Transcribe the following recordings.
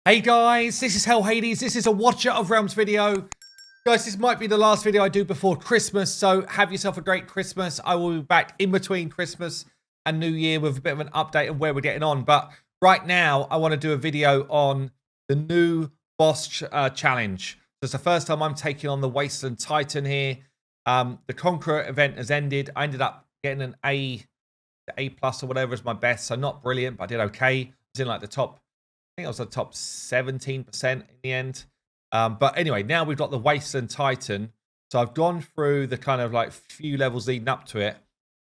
Hey guys, this is Hell Hades. This is a Watcher of Realms video. Guys, this might be the last video I do before Christmas, so have yourself a great Christmas. I will be back in between Christmas and New Year with a bit of an update of where we're getting on. But right now, I want to do a video on the new boss challenge. It's the first time I'm taking on the Wasteland Titan here. The Conqueror event has ended. I ended up getting an A plus or whatever as my best, so not brilliant, but I did okay. I was in like the top, I think I was the top 17% in the end. But anyway, now we've got the Wasteland Titan. So I've gone through the kind of like few levels leading up to it.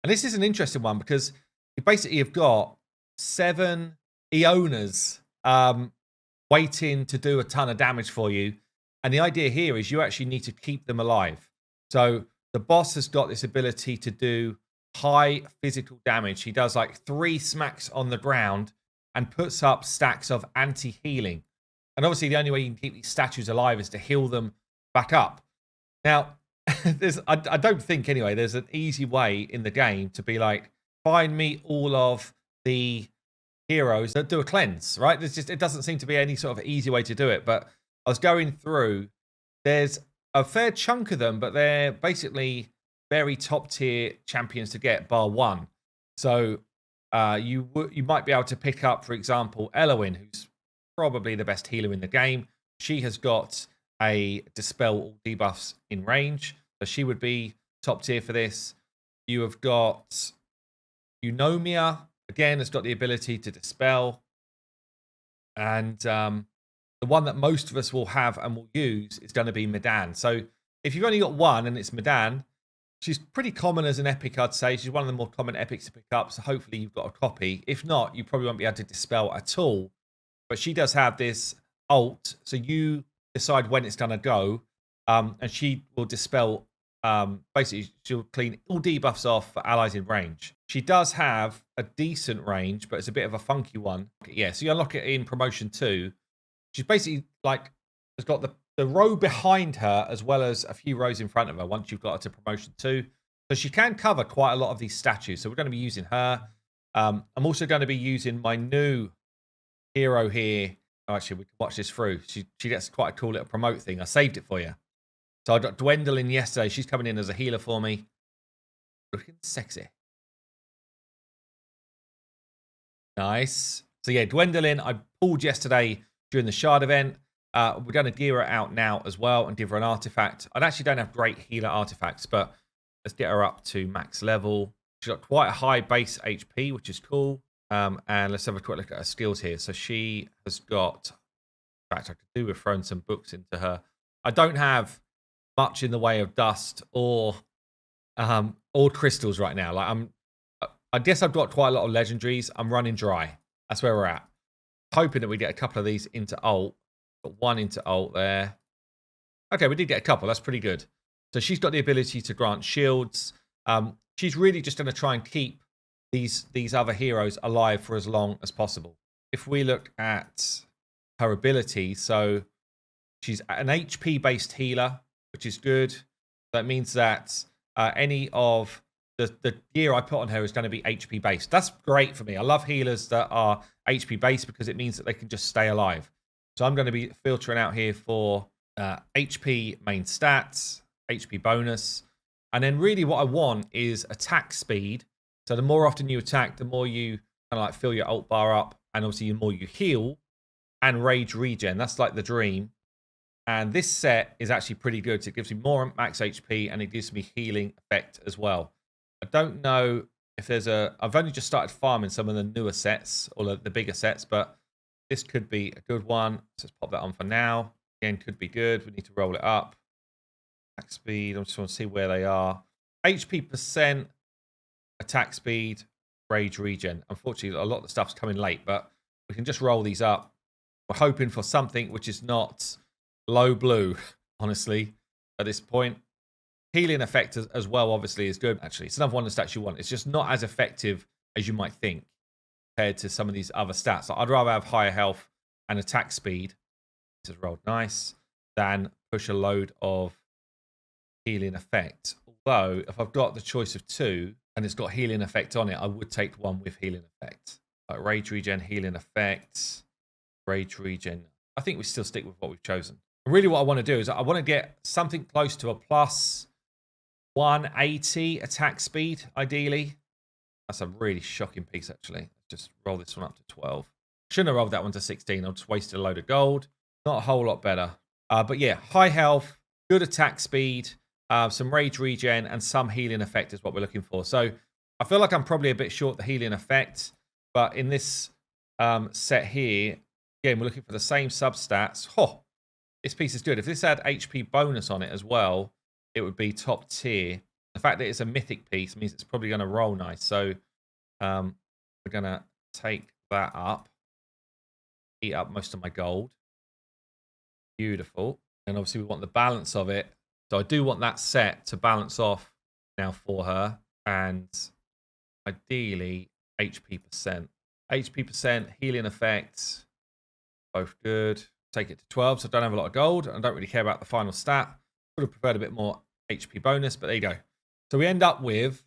And this is an interesting one because you basically have got 7 Eonas waiting to do a ton of damage for you. And the idea here is you actually need to keep them alive. So the boss has got this ability to do high physical damage. He does like 3 smacks on the ground and puts up stacks of anti-healing. And obviously the only way you can keep these statues alive is to heal them back up. Now, I don't think anyway, there's an easy way in the game to be like, find me all of the heroes that do a cleanse, right? It doesn't seem to be any sort of easy way to do it. But I was going through, there's a fair chunk of them, but they're basically very top tier champions to get, bar one. So you might be able to pick up, for example, Elowen, who's probably the best healer in the game. She has got a dispel all debuffs in range, so she would be top tier for this. You have got Eunomia, again, has got the ability to dispel. And the one that most of us will have and will use is going to be MIDAN. So if you've only got one and it's MIDAN, she's pretty common as an epic, I'd say. She's one of the more common epics to pick up, so hopefully you've got a copy. If not, you probably won't be able to dispel at all. But she does have this ult, so you decide when it's going to go, and she will dispel. Basically, she'll clean all debuffs off for allies in range. She does have a decent range, but it's a bit of a funky one. Yeah, so you unlock it in promotion 2. She's basically like, has got the row behind her as well as a few rows in front of her once you've got her to promotion 2. So she can cover quite a lot of these statues. So we're going to be using her. I'm also going to be using my new hero here. Oh, actually, we can watch this through. She gets quite a cool little promote thing. I saved it for you. So I got Gwendolyn yesterday. She's coming in as a healer for me. Looking sexy. Nice. So yeah, Gwendolyn, I pulled yesterday during the Shard event. We're going to gear her out now as well and give her an artifact. I actually don't have great healer artifacts, but let's get her up to max level. She's got quite a high base HP, which is cool. And let's have a quick look at her skills here. So she has got, in fact, I could do with throwing some books into her. I don't have much in the way of dust or crystals right now. Like I guess I've got quite a lot of legendaries. I'm running dry. That's where we're at. Hoping that we get a couple of these into ult. Got one into ult there. Okay, we did get a couple. That's pretty good. So she's got the ability to grant shields. She's really just going to try and keep these other heroes alive for as long as possible. If we look at her ability, so she's an HP-based healer, which is good. That means that any of the gear I put on her is going to be HP-based. That's great for me. I love healers that are HP-based because it means that they can just stay alive. So I'm going to be filtering out here for HP main stats, HP bonus. And then really what I want is attack speed. So the more often you attack, the more you kind of like fill your ult bar up. And obviously the more you heal and rage regen. That's like the dream. And this set is actually pretty good. So it gives me more max HP and it gives me healing effect as well. I don't know if there's I've only just started farming some of the newer sets or the bigger sets, but this could be a good one. Let's just pop that on for now. Again, could be good. We need to roll it up. Attack speed. I just want to see where they are. HP percent, attack speed, rage regen. Unfortunately, a lot of the stuff's coming late, but we can just roll these up. We're hoping for something which is not low blue, honestly, at this point. Healing effect as well, obviously, is good. Actually, it's another one of the stats you want. It's just not as effective as you might think compared to some of these other stats. Like, I'd rather have higher health and attack speed, this has rolled nice, than push a load of healing effect. Although, if I've got the choice of 2 and it's got healing effect on it, I would take one with healing effect. Like rage regen, healing effect, rage regen, I think we still stick with what we've chosen. Really what I want to do is I want to get something close to a plus 180 attack speed, ideally. That's a really shocking piece, actually. Just roll this one up to 12. Shouldn't have rolled that one to 16. I'll just wasted a load of gold. Not a whole lot better. But yeah, high health, good attack speed, some rage regen, and some healing effect is what we're looking for. So I feel like I'm probably a bit short the healing effect. But in this set here, again, we're looking for the same substats. Oh, this piece is good. If this had HP bonus on it as well, it would be top tier. The fact that it's a mythic piece means it's probably going to roll nice. So we're going to take that up. Eat up most of my gold. Beautiful. And obviously we want the balance of it. So I do want that set to balance off now for her. And ideally, HP percent. HP percent, healing effects, both good. Take it to 12, so I don't have a lot of gold. I don't really care about the final stat. Would have preferred a bit more HP bonus, but there you go. So we end up with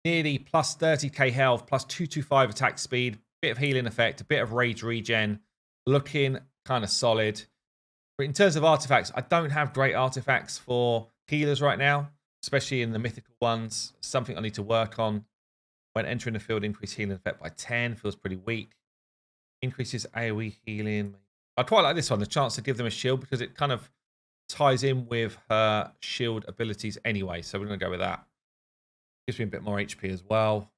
nearly plus 30k health, plus 225 attack speed, bit of healing effect, a bit of rage regen, looking kind of solid. But in terms of artifacts, I don't have great artifacts for healers right now, especially in the mythical ones. Something I need to work on. When entering the field, increase healing effect by 10, feels pretty weak. Increases AoE healing. I quite like this one, the chance to give them a shield, because it kind of ties in with her shield abilities anyway. So we're going to go with that. Gives me a bit more HP as well.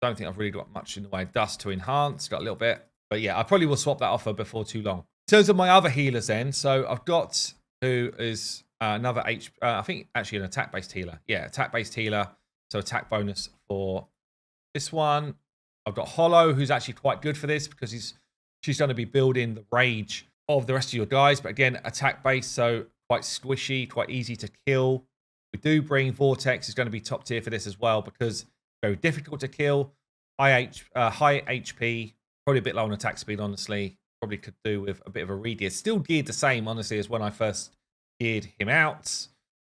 Don't think I've really got much in the way of dust to enhance. Got a little bit. But yeah, I probably will swap that off her before too long. In terms of my other healers then, so I've got who is another I think actually an attack-based healer. Yeah, attack-based healer. So attack bonus for this one. I've got Hollow, who's actually quite good for this because she's going to be building the rage of the rest of your guys. But again, attack-based, so quite squishy, quite easy to kill. We do bring Vortex, is going to be top tier for this as well because very difficult to kill. High HP, probably a bit low on attack speed, honestly. Probably could do with a bit of a regear. Still geared the same, honestly, as when I first geared him out.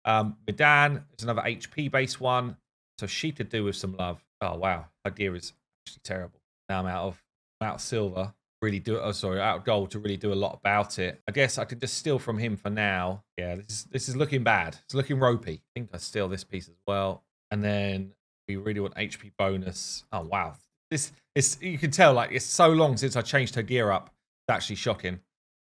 MIDAN is another HP-based one, so she could do with some love. Oh, wow. Her gear is actually terrible. Now I'm out of silver. Really do it. Oh, sorry, out of gold to really do a lot about it. I guess I could just steal from him for now. Yeah, this is looking bad. It's looking ropey. I think I steal this piece as well. And then we really want HP bonus. Oh, wow. This is, you can tell, like, it's so long since I changed her gear up. It's actually shocking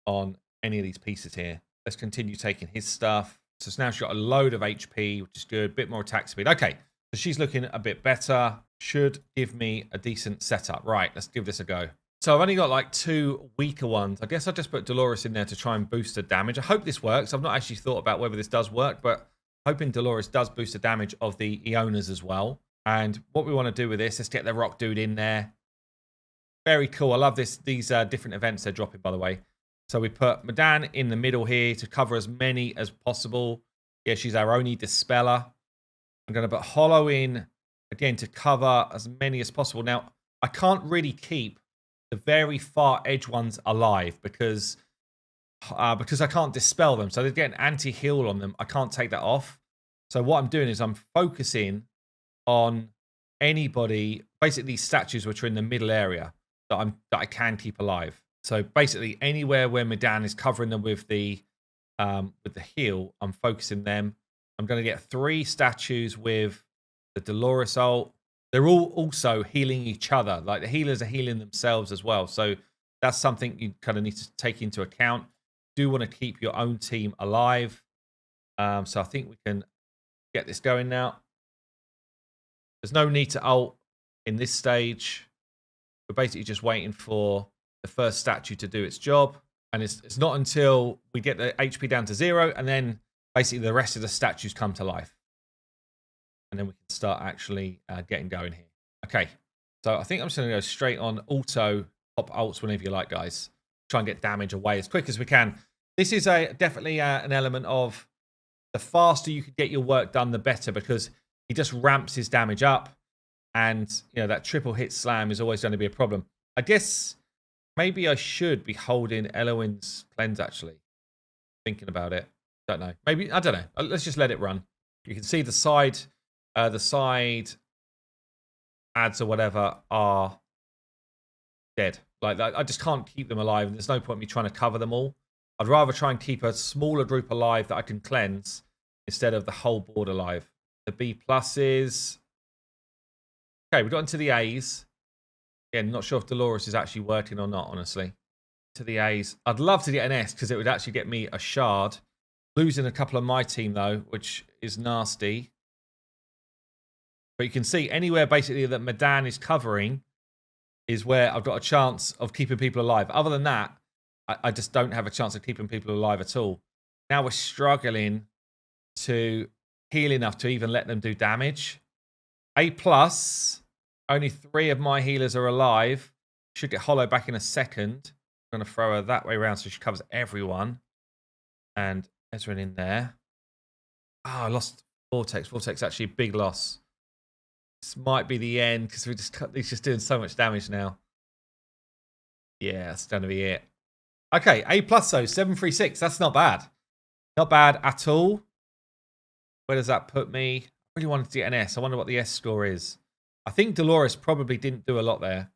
on any of these pieces here. Let's continue taking his stuff. So now she's got a load of HP, which is good. A bit more attack speed. Okay, so she's looking a bit better. Should give me a decent setup. Right, let's give this a go. So I've only got like 2 weaker ones. I guess I'll just put Dolores in there to try and boost the damage. I hope this works. I've not actually thought about whether this does work, but hoping Dolores does boost the damage of the Ionas as well. And what we want to do with this, let's get the rock dude in there. Very cool. I love these different events they're dropping, by the way. So we put MIDAN in the middle here to cover as many as possible. Yeah, she's our only dispeller. I'm going to put Hollow in, again, to cover as many as possible. Now, I can't really keep the very far edge ones alive because I can't dispel them. So they're getting anti-heal on them. I can't take that off. So what I'm doing is I'm focusing on anybody, basically these statues which are in the middle area that I can keep alive. So basically anywhere where MIDAN is covering them with the heal, I'm focusing them. I'm going to get 3 statues with the Dolores ult. They're all also healing each other. Like the healers are healing themselves as well. So that's something you kind of need to take into account. You do want to keep your own team alive. So I think we can get this going now. There's no need to ult in this stage. We're basically just waiting for the first statue to do its job. And it's not until we get the HP down to 0 and then basically the rest of the statues come to life. And then we can start actually getting going here. Okay, so I think I'm just going to go straight on auto pop ults whenever you like, guys. Try and get damage away as quick as we can. This is definitely an element of the faster you can get your work done, the better, because he just ramps his damage up. And, you know, that triple hit slam is always going to be a problem. I guess maybe I should be holding Eloin's cleanse, actually. Thinking about it. Don't know. Maybe, I don't know. Let's just let it run. You can see the side ads or whatever are dead. Like, I just can't keep them alive, and there's no point in me trying to cover them all. I'd rather try and keep a smaller group alive that I can cleanse instead of the whole board alive. The B pluses. Okay, we got into the A's. Again, not sure if Dolores is actually working or not, honestly. To the A's. I'd love to get an S because it would actually get me a shard. Losing a couple of my team, though, which is nasty. But you can see anywhere, basically, that MIDAN is covering is where I've got a chance of keeping people alive. Other than that, I just don't have a chance of keeping people alive at all. Now we're struggling to heal enough to even let them do damage. A plus, only 3 of my healers are alive. Should get Hollow back in a second. I'm going to throw her that way around so she covers everyone. And Ezra in there. Oh, I lost Vortex. Vortex actually a big loss. This might be the end because he's just doing so much damage now. Yeah, that's going to be it. Okay, A plus though, 736. That's not bad. Not bad at all. Where does that put me? I really wanted to get an S. I wonder what the S score is. I think Dolores probably didn't do a lot there.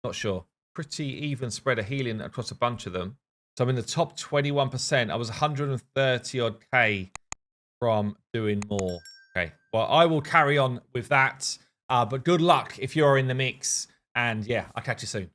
Not sure. Pretty even spread of healing across a bunch of them. So I'm in the top 21%. I was 130 odd K from doing more. Okay, well, I will carry on with that. But good luck if you're in the mix. And yeah, I'll catch you soon.